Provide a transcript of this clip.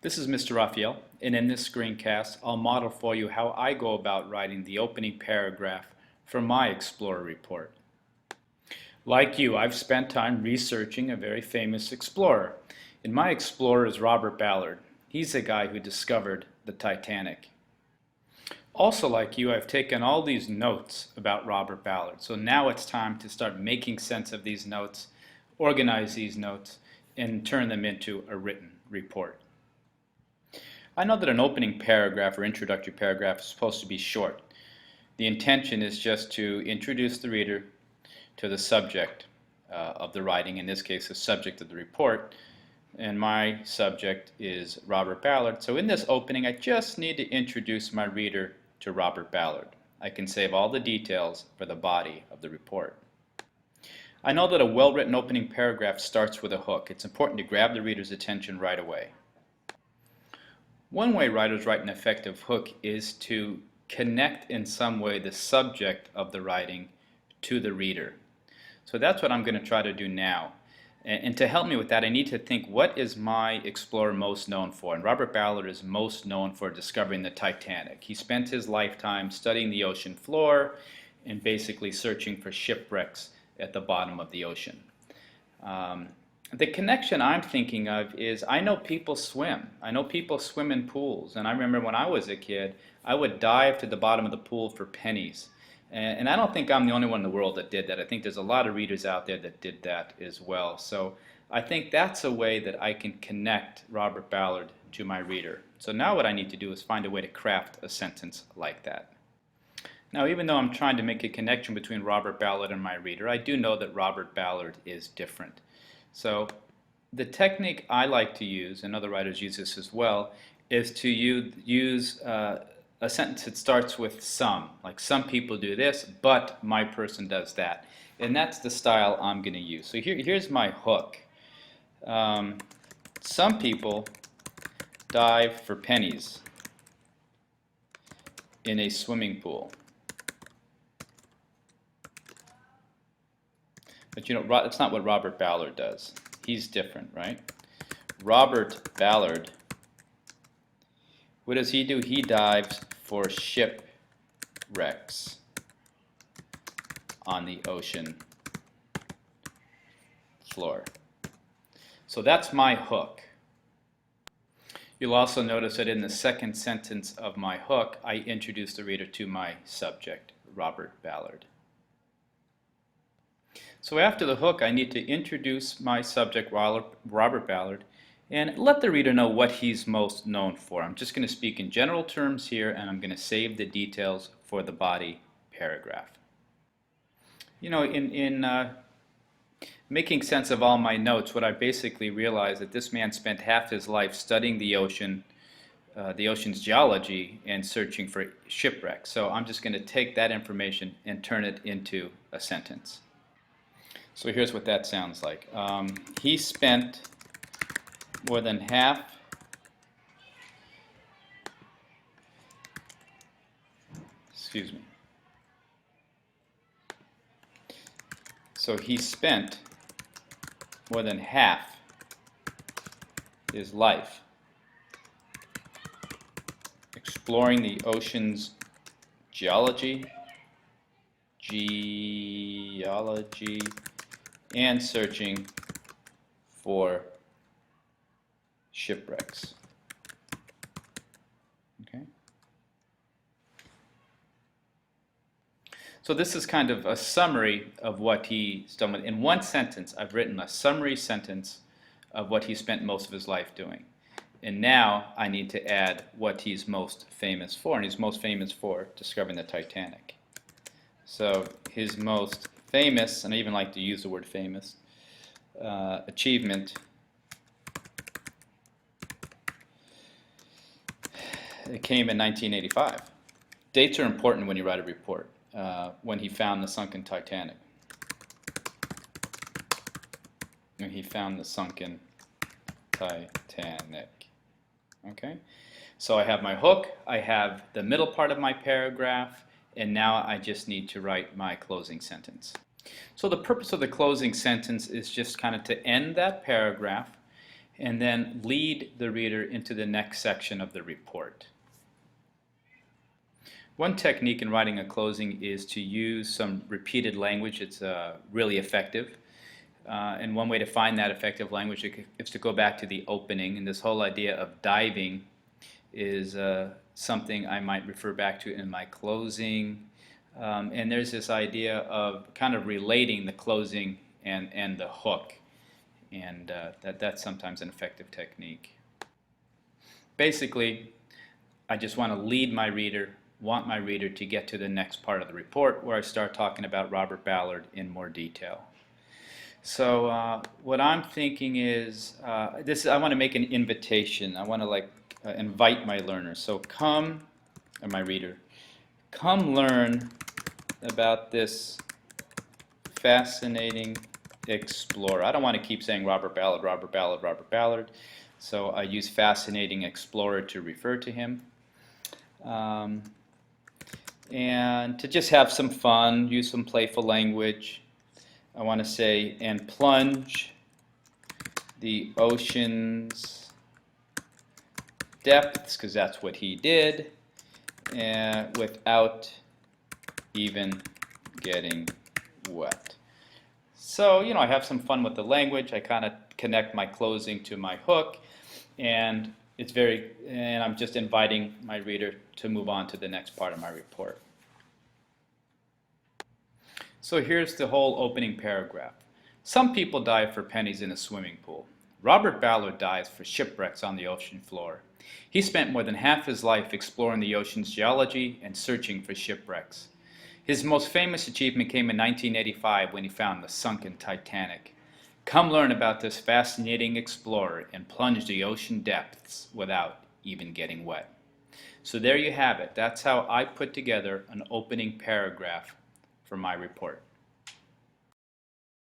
This is Mr. Raphael, and in this screencast I'll model for you how I go about writing the opening paragraph for my Explorer report. Like you, I've spent time researching a very famous explorer, and my explorer is Robert Ballard. He's the guy who discovered the Titanic. Also like you, I've taken all these notes about Robert Ballard, so now it's time to start making sense of these notes, organize these notes, and turn them into a written report. I know that an opening paragraph or introductory paragraph is supposed to be short. The intention is just to introduce the reader to the subject of the writing, in this case the subject of the report, and my subject is Robert Ballard. So in this opening I just need to introduce my reader to Robert Ballard. I can save all the details for the body of the report. I know that a well-written opening paragraph starts with a hook. It's important to grab the reader's attention right away. One way writers write an effective hook is to connect in some way the subject of the writing to the reader. So that's what I'm going to try to do now. And to help me with that, I need to think, what is my explorer most known for? And Robert Ballard is most known for discovering the Titanic. He spent his lifetime studying the ocean floor and basically searching for shipwrecks at the bottom of the ocean. The connection I'm thinking of is, I know people swim. I know people swim in pools, and I remember when I was a kid I would dive to the bottom of the pool for pennies. And I don't think I'm the only one in the world that did that. I think there's a lot of readers out there that did that as well. So I think that's a way that I can connect Robert Ballard to my reader. So now what I need to do is find a way to craft a sentence like that. Now, even though I'm trying to make a connection between Robert Ballard and my reader, I do know that Robert Ballard is different. So the technique I like to use, and other writers use this as well, is to use a sentence that starts with some. Like, some people do this, but my person does that. And that's the style I'm going to use. So here's my hook. Some people dive for pennies in a swimming pool. But you know, that's not what Robert Ballard does. He's different, right? Robert Ballard, what does he do? He dives for shipwrecks on the ocean floor. So that's my hook. You'll also notice that in the second sentence of my hook, I introduce the reader to my subject, Robert Ballard. So after the hook, I need to introduce my subject, Robert Ballard, and let the reader know what he's most known for. I'm just going to speak in general terms here, and I'm going to save the details for the body paragraph. You know, in making sense of all my notes, what I basically realized that this man spent half his life studying the ocean, the ocean's geology, and searching for shipwrecks. So I'm just going to take that information and turn it into a sentence. So here's what that sounds like. He spent more than half So he spent more than half his life exploring the ocean's geology, and searching for shipwrecks. Okay? So this is kind of a summary of what he's done. In one sentence, I've written a summary sentence of what he spent most of his life doing. And now I need to add what he's most famous for. And he's most famous for discovering the Titanic. So his most famous, and I even like to use the word famous, achievement it came in 1985. Dates are important when you write a report. When he found the sunken Titanic. When he found the sunken Titanic. Okay? So I have my hook, I have the middle part of my paragraph, and now I just need to write my closing sentence. So the purpose of the closing sentence is just kind of to end that paragraph and then lead the reader into the next section of the report. One technique in writing a closing is to use some repeated language. It's really effective. And one way to find that effective language is to go back to the opening. And this whole idea of diving is something I might refer back to in my closing. And there's this idea of kind of relating the closing and the hook. And that's sometimes an effective technique. Basically, I just want to lead my reader, want my reader to get to the next part of the report where I start talking about Robert Ballard in more detail. So what I'm thinking is, I want to make an invitation. I want to invite my learner. So come, or my reader, come learn about this fascinating explorer. I don't want to keep saying Robert Ballard, Robert Ballard, Robert Ballard. So I use fascinating explorer to refer to him. And to just have some fun, use some playful language. I want to say, and plunge the ocean's depths, because that's what he did, and without even getting wet. So, I have some fun with the language. I kind of connect my closing to my hook, and I'm just inviting my reader to move on to the next part of my report. So here's the whole opening paragraph. Some people dive for pennies in a swimming pool. Robert Ballard dives for shipwrecks on the ocean floor. He spent more than half his life exploring the ocean's geology and searching for shipwrecks. His most famous achievement came in 1985 when he found the sunken Titanic. Come learn about this fascinating explorer and plunge the ocean depths without even getting wet. So there you have it. That's how I put together an opening paragraph for my report.